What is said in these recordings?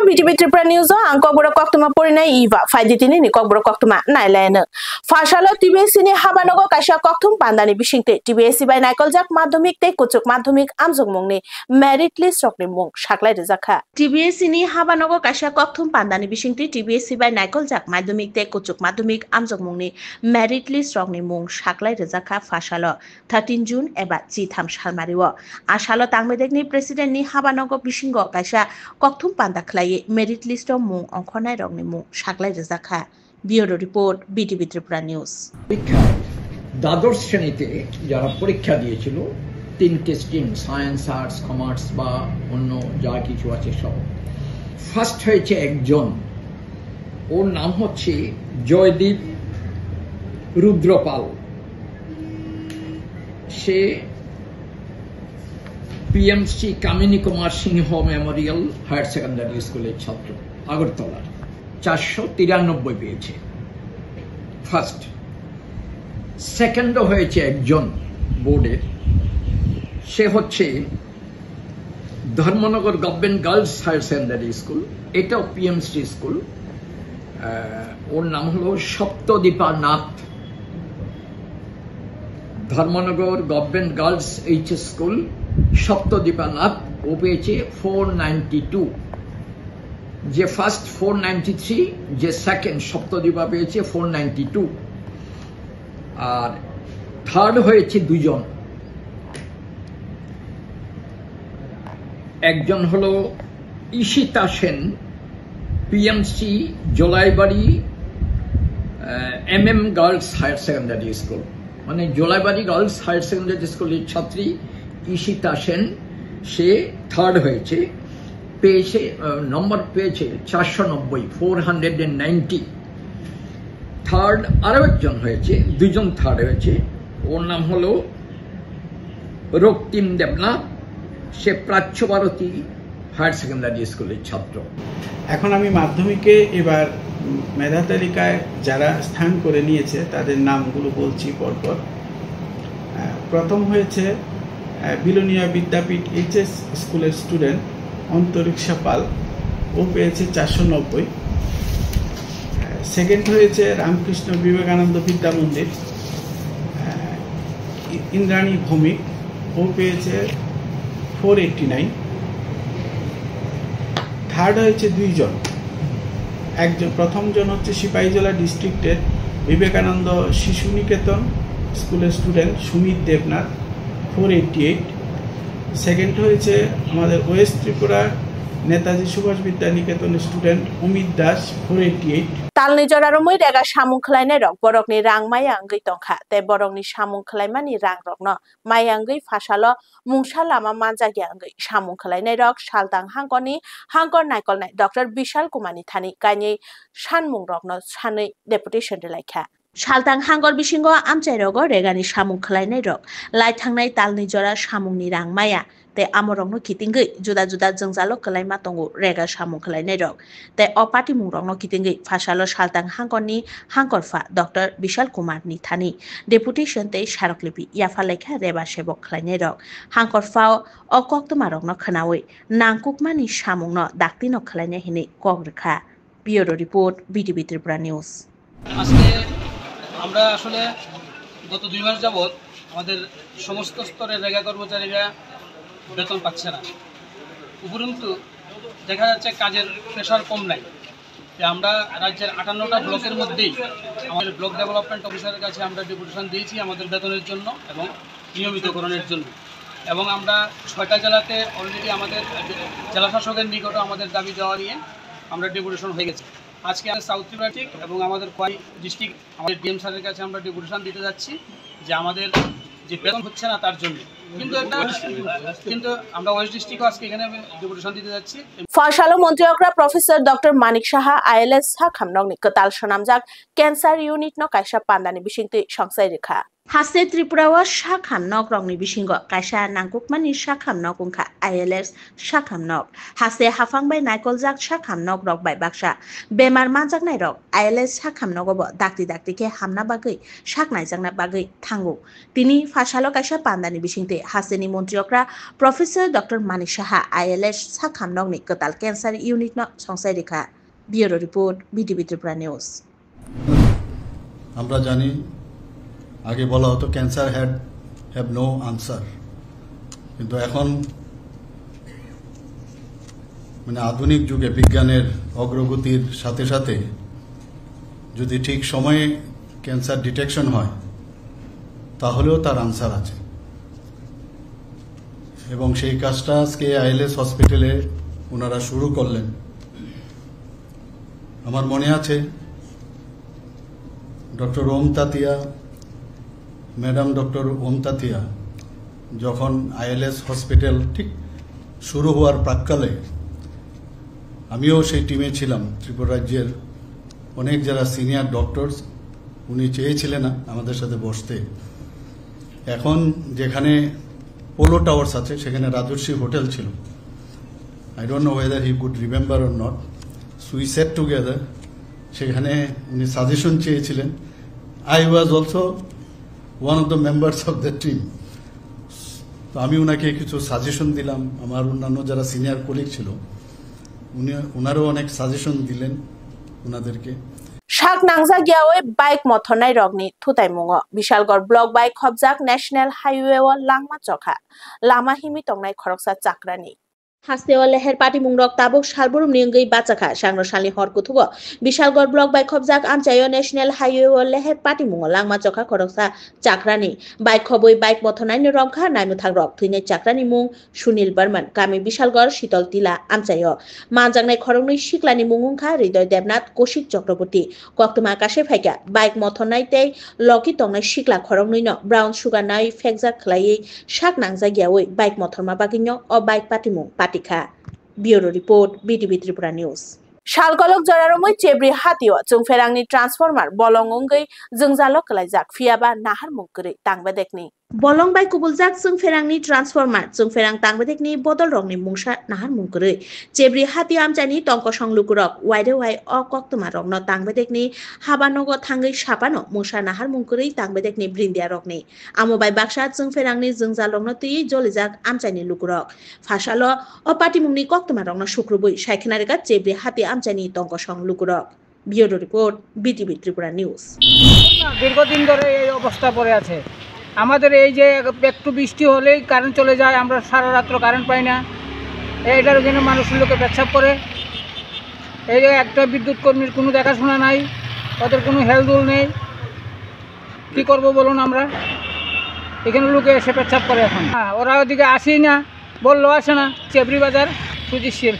BTV Tripura News ang kokboro koktuma porina iva faiditini ni kokboro koktuma nailane fashalo TBS ni habanogo kasia koktum pandani bisingte TBS bai naikoljak madhyamik te kuchuk madhyamik amjungmungni merit list rokni mung saklai rejakha TBS ni habanogo kasia koktum pandani bisingte TBS bai naikoljak madhyamik te kuchuk madhyamik amjungmungni merit list rokni mung saklai rejakha fashalo 13 June eba G3 salmariwo asalo tangmedekni president ni habanogo bisingo kasia koktum panda khlai merit list of mung onkhonai rokni mung saklai rejakha bureau report BTV Tripura News দ্বাদশ শ্রেণীতে যারা পরীক্ষা দিয়েছিল তিনটে stream science arts commerce বা অন্য যা কিছু আছে সব ফার্স্ট হয়েছে একজন ওর নাম হচ্ছে জয়দীপ রুদ্রপাল সে পিএমসি কামিনী কুমার সিংহ মেমোরিয়াল হায়ার সেকেন্ডারি স্কুলের ছাত্র আগরতলার 493 পেয়েছে ফার্স্ট সেকেন্ড হয়েছে একজন বোর্ডের সে হচ্ছে Dharmanagar government girls higher secondary school এটাও পিএমসি স্কুল ওর নাম হলো Saptadipa Nath Dharmanagar government girls HS school Saptadipa Nath ও পেয়েছে 492 যে ফার্স্ট 493 যে সেকেন্ড সপ্তদীপা পেয়েছে 492 আর থার্ড হয়েছে দুজন একজন হলো Ishita Sen PMC Jolaibari MM girls higher secondary school মানে জোলাইবাড়ি গার্লস হায়ার সেকেন্ডারি স্কুলের ছাত্রী ঈশিতা সেন সে থার্ড হয়েছে পেয়েছে নম্বর পেয়েছে 490 থার্ড আরো একজন হয়েছে দুজন থার্ড হয়েছে ওর নাম হলো রক্তিম দেবনাথ সে প্রাচ্য ভারতী হায়ার সেকেন্ডারি স্কুলের ছাত্র এখন আমি মাধ্যমিকে এবার মেধা তালিকায় যারা স্থান করে নিয়েছে তাদের নামগুলো বলছি পরপর প্রথম হয়েছে বিলোনিয়া বিদ্যাপীঠ এইচএস স্কুলের স্টুডেন্ট অন্তরিক্ষা পাল ও পেয়েছে 490 সেকেন্ড হয়েছে রামকৃষ্ণ বিবেকানন্দ বিদ্যা মন্দির ইন্দ্রাণী ভৌমিক ও পেয়েছে 489 থার্ড হয়েছে দুইজন একজন প্রথমজন হচ্ছে সিপাহীজলা ডিস্ট্রিক্টের বিবেকানন্দ শিশু নিকেতন স্কুলের স্টুডেন্ট সুমিত দেবনাথ 488 সেকেন্ড হয়েছে আমাদের ওয়েস্ট ত্রিপুরা নেতাজি সুভাষ বিদ্যা নিকেতনের student Amit Das 488 talni joraromoi rega samung khlainai rok borokni rang maya angui tongkha te borokni samung khlaimani rang rokno maya angui phasalo mungsa lama manjagi angui samung khlainai rok saltang hangkoni hangkor naikolnai Dr. Bishal Kumani thani kaini sanmung rokno sanui deputation delaikha Saltang hangor bisingo amchai rogo regani samung khlainai rok lai thangnai talni jora samungni rang maya te amorokno kitingui juda juda jongjalo khlaima tongo rega samung khlainai rok te opati mungrokno kitingui phasalo saltang hangkorni hangkorfa Dr. Bishal Kumar ni thani deputation te saroklipi yafalaikha reba sebok khlainai rok hangkorfao okoktumarokno khnawi nangkukmani samungno daktino khlainai hini kokrekha bureau report BTV Tripura News আমরা আসলে গত 2 মাস যাবত আমাদের সমস্ত স্তরের রেগা কর্মচারীরা বেতন পাচ্ছে না উপরন্তু দেখা যাচ্ছে কাজের প্রেসার কম নাই আমরা রাজ্যের 58টা ব্লকের মধ্যেই আমাদের ব্লক ডেভেলপমেন্ট অফিসারের কাছে আমরা ডেপুটেশন দিয়েছি আমাদের বেতনের জন্য এবং নিয়মিতকরণের জন্য এবং আমরা 6টা জেলাতে অলরেডি আমাদের জেলা শাসকের নিকটে আমাদের দাবি দেওয়া নিয়ে আমরা ডেপুটেশন হয়ে গেছে আজকে আমাদের সাউথ ত্রিপুরা এবং আমাদের খোয়াই ডিস্ট্রিক্ট আমাদের ডিএম স্যারের কাছে আমরা ডেপুটেশন দিতে যাচ্ছি যে আমাদের যে বেতন হচ্ছে না তার জন্য কিন্তু আমরা ওয়েস্ট ডিস্ট্রিক্টও আজকে এখানে ডেপুটেশন দিতে যাচ্ছি ফসলো মন্ত্রীকরা professor doctor Manik Saha ILS সাখামনগনি কতাল সনামজাক cancer unit ন কাইসা পান্দানি বিসিংতি সংসাই রেখা হাসে ত্রিপুরাও শাখাম নক রংনি বিসিঙ্গ কাইসা নাংকুকমানি শাখাম নক উংখা ILS শাখাম নক হাসে হাফাংবাই নাইকলজাক শাখাম নক রক বাই বাক্সা বেমার মানজাক নাই রক ILS শাখাম নগব দাক্তি দাক্তিকে হামনা বাগৈ শাকনাইজাকনা বাগৈ থাঙ্গু তিনি ফাশালো কাইসা পান্দানি বিসিংতে হাসেনি মন্ত্রীকরা professor doctor Manik Saha ILS শাখাম নকনি কতাল ক্যান্সার ইউনিট ন সংসাই Rekha bureau report BTV Tripura news. আমরা জানি আগে বলা হতো ক্যান্সার হ্যাভ নো আনসার, কিন্তু এখন মানে আধুনিক যুগে বিজ্ঞানের অগ্রগতির সাথে সাথে যদি ঠিক সময়ে ক্যান্সার ডিটেকশন হয় তাহলেও তার আনসার আছে, এবং সেই কাজটা আজকে ILS হসপিটালে ওনারা শুরু করলেন। আমার মনে আছে ডক্টর ওম তাতিয়া, ম্যাডাম ডক্টর ওম তাতিয়া যখন ILS হসপিটাল ঠিক শুরু হওয়ার প্রাক্কালে আমিও সেই টিমে ছিলাম। ত্রিপুরা রাজ্যের অনেক যারা সিনিয়র ডক্টরস উনি চেয়েছিলেন আমাদের সাথে বসতে। এখন যেখানে পোলো টাওয়ার্স আছে সেখানে রাজর্ষি হোটেল ছিল। I don't know whether he could remember or not. So we set together, সেখানে উনি সাজেশন চেয়েছিলেন। I was also one of the members of the team. তো আমি ওনাকে কিছু সাজেশন দিলাম, আমার অন্যান্য যারা সিনিয়র কলিগ ছিল ওনারও অনেক সাজেশন দিলেন ওনাদেরকে। শাক নাংজা গিয়াওয়ে বাইক মথনাই রগনি থুতাই মুঙ বিশালগড় ব্লক বাইক খবজাক ন্যাশনাল হাইওয়ে ও লাংমা চখা লামা হিমি টংনাই খরকসা চাকরানি হাসতেওয়া লেহের পাটি মুংরক তাবুক সালবুরুম নিয়ঙ্গই বাচাখা সাংরসালি হরকুথুগ বিশালগড় ব্লক বাই খবজাক আমচাইও ন্যাশনাল হাইওয়ে ও লেহের পাটি মুং লাংমা চখা খরকসা চাকরানি বাইক খবই বাইক মথনাইনি রংখা নাইমুথাক রক থুইনে চাকরানি মুং সুনীল বর্মন গামী বিশালগড় শীতল টিলা আমচাইও মানজাংনাই খরংনি শিকলানি মুংখা হৃদয় দেবনাথ কৌশিক চক্রবর্তী কক্তমা আকাশে ফাইকা বাইক মথনাইতেই লকি টংনাই শিকলা খরংনিন ব্রাউন সুগার নাই ফেকজাক খলাইयै শাক নাংজা গিয়াওই বাইক মথরমা বাগিন্য ও বাইক পাটিমুং bureau report BTV Tripura news. শালগলক জরারমই চেব্রি হাতিও চুংফেরাংনি ট্রান্সফরমার বলংঙ্গৈ जोंजालक कलाइजाक फियाबा नाहार मुंगरै तांगबेदेखनि बलं बाय कुबुलजाक चुंफेरांनि ट्रान्सफरमार चुंफेरां तांगबेदेखनि बदल रंनि मुंसा नाहार मुंगरै चेब्रि हाति आमचानि टंक संलुकुरक वाइदे वाइ अ कक्तमा रंनो तांगबेदेखनि हाबानगो थांगै सापानो मुंसा नाहार मुंगरै तांगबेदेखनि ब्रिन्दिया रकनि आमोबाय बाक्सा चुंफेरांनि जोंजालकनो तुइ जलिजाक आमचानि लुकुरक फासालो अ पाटिमुंनि कक्तमा रंनो शुक्रबुइ साइखनारेगा चेब्रि हाति आमचानि टंक संलुकुरक bureau report BTV Tripura news. দীর্ঘদিন ধরে এই অবস্থা পড়ে আছে আমাদের। এই যে একটু বৃষ্টি হলেই কারেন্ট চলে যায়, আমরা সারা রাত্র কারেন্ট পাই না। এইটার জন্য মানুষের লোকে পেচ্ছাপ করে। এই যে একটা বিদ্যুৎ কর্মীর কোনো দেখাশোনা নাই, ওদের কোনো হেলদোল নেই। কি করব বলুন আমরা? এখানে লোকে এসে পেচ্ছাপ করে। এখন ওরা ওদিকে আসেই না, বললো আসে না। চেবরি বাজার সুজিশীল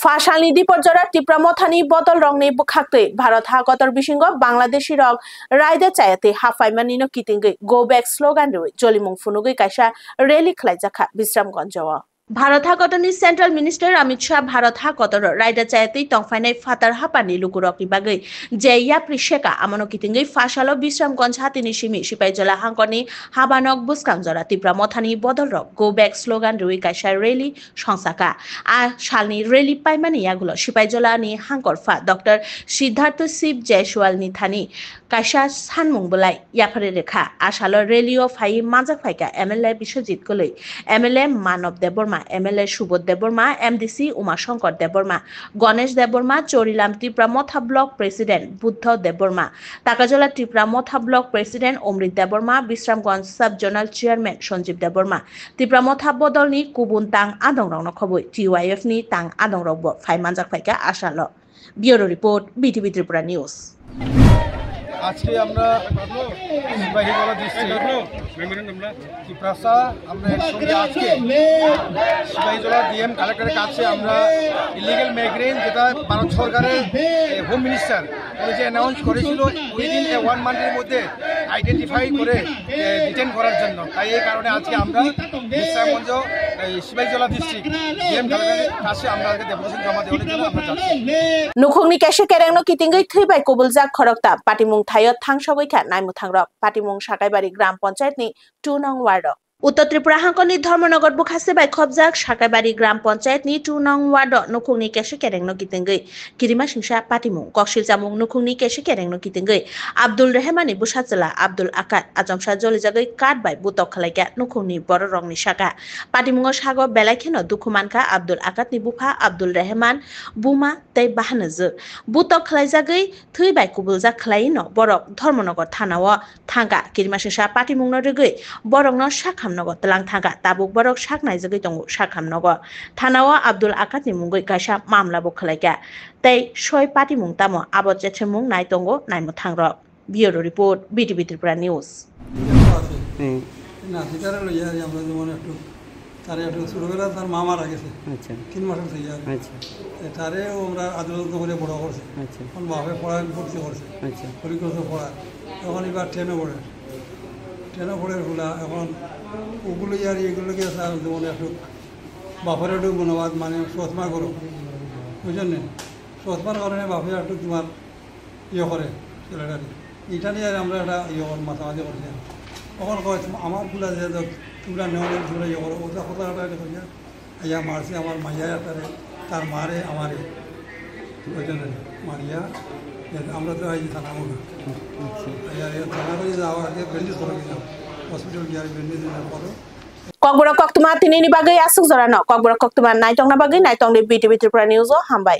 ফাশালনি দিপরজরা টিপ্রামথানি বদল রংনি বুখাকতে ভারত হাগতর বিসিঙ্গ বাংলাদেশি রক রাইদে চায়াতে হাফাইমানিনো কিতিঙ্গৈ গো ব্যাক স্লোগান রই জলিমুং ফুনুগৈ কাইসা রেলি খলাইজাখা বিশ্রামগঞ্জও भारत हाकतनि सेंट्रल मिनिस्टर अमित शाह भारत हाकतर राइडा चायतै तंफाइनाय फातार हापानि लुकुरकनि बागै जे याप्रि शेका आमनो कितिंगै फाशालो विश्रामगंज हातिनि सिमि सिपाइजला हांकनि हाबानक बुसकांजरा तिप्रा मथानि बदल रक गो बैक स्लोगान रुइ काइसा रेली संसाका आ सालनि रेली पाइमानि यागुलो सिपाइजलानि हांकरफा डॉक्टर सिद्धार्थ शिव जयसवालनि थानि काइसा सानमुं बलाय याफारे रेखा आशालो रेलिओ फाइ मानजाक फाइका एमएलए बिश्वजित गलै एमएलए मानव देबबर्मा एमएलए सुबोध देबबर्मा एमडीसी उमाशंकर देबबर्मा गणेश देबबर्मा चोरिलाम त्रिपुरा मथा ब्लक प्रेसिडेंट बुद्ध देबबर्मा टाकाजला त्रिपुरा मथा ब्लक प्रेसिडेंट अमृत देबबर्मा विश्रामगंज सब जोनल चेयरमैन सञ्जीव देबबर्मा त्रिपुरा मथा बदलनि कुबुन तां आदंरावनो खबै टीवाईएफ नि तां आदंरावबो फाइ मानजाक फाइका आशालो bureau report BTV Tripura news. আজকে আমরা সিপাহীজলা ডিস্ট্রিক্ট ত্রিপ্রাসা আমরা একসঙ্গে আজকে সিপাহীজলা ডিএম কালেক্টরের কাছে আমরা ইলিগেল মাইগ্রেন্ট যেটা ভারত সরকারের হোম মিনিস্টার উনি যে অ্যানাউন্স করেছিল উইদিন 1 মান্থের মধ্যে আইডেন্টিফাই করে ডিটেন করার জন্য। তাই এই কারণে আজকে আমরা বিশ্রামগঞ্জ সিপাহীজলা ডিস্ট্রিক্ট ডিএম কালেক্টরের কাছে আমরা আজকে ডেপুটেশন জমা দেওয়ার জন্য আমরা যাচ্ছি। নুখুংনি কেশে কেরেংনো কিতিঙ্গৈ থৈবাই কবুলজাক খরকতা পাটিমুং থাইয় থাংসগৈখা নাইমুথাंग्रब पाटिमुं साकाइबारि ग्राम पंचायतनि 2 नং वार्ड उत्तर त्रिपुरा हांकनि धर्मनगर बुखासे बाय खबजाक साकाइबारि ग्राम पंचायतनि 2 नং वार्ड नुखुंनि केशे केरेंनो कितिंगै किरिमा सिंसा पाटिमुं कक्सिल जामुं नुखुंनि केशे केरेंनो कितिंगै आब्दुल रहमानि बुसाचला आब्दुल आकात आजमसा जलिजागै काट बाय बुतक खलाइगा नुखुंनि बर रंनि साका पाटिमुंग सागो बेलाइखेनो दुखुमानखा आब्दुल आकातनि बुफा आब्दुल रहमान बुमा तै बाहानजो बुतक खलाइजागै थैबाय कबुलजाक खलाइनो बरक धर्मनगर थानाव थांगा किरिमा सिंसा पाटिमुंनो रगै बरकनो साखाम नगर तलां थांगा ताबुक बरक साकनाय जगै दङ साखाम नगर थानाव आब्दुल आकातनि मुंगै गायसा मामलाबो खलाइगा तै सय पाटिमुं तामो आबद जेथमुं नाय दङ नायमुथांग्रब bureau report BTV Tripura news না সেটারে লইয়া আমরা যেমন একটু তারে একটু ছোটবেলা তার মা মারা গেছে। আচ্ছা 3 মাসের থেকে আচ্ছা তারে আমরা আদালত করে বড় করছে। আচ্ছা কোন বাপে পড়া ভর্তি করছে। আচ্ছা পরিকল্পনা পড়া তখন এবার ট্রেনে পড়ে হলা এখন ওগুলো আর এগুলোকে যেমন একটু বাপের একটু গুণবাদ মানে সৎমা করো বুঝলেন না সৎমার কারণে বাপে একটু তোমার ইয়ে করে ছেলেটাকে এটা নিয়ে আমরা একটা ইয়ে মাথামাঝি করছি তখন কয় আমার ফুলা যে তোমরা নেওয়া তোমরা ইয়ে করো ওটা কথা করিয়া আইয়া মারছে আমার মাইয়া তারে তার মারে আমারে ওই জন্য মারিয়া আমরা তো আইজি থানা মনে থানা করে যাওয়া আগে ব্যান্ডেজ করে দিলাম হসপিটাল গিয়ে ব্যান্ডেজ নেওয়ার পরে ককবরা কক্তমা তিনিনি বাগৈ আসুক জরানো ককবরা কক্তমা নাইতংনা বাগৈ নাইতংনি बीटीवी त्रिपुरा निউজ হামবাই।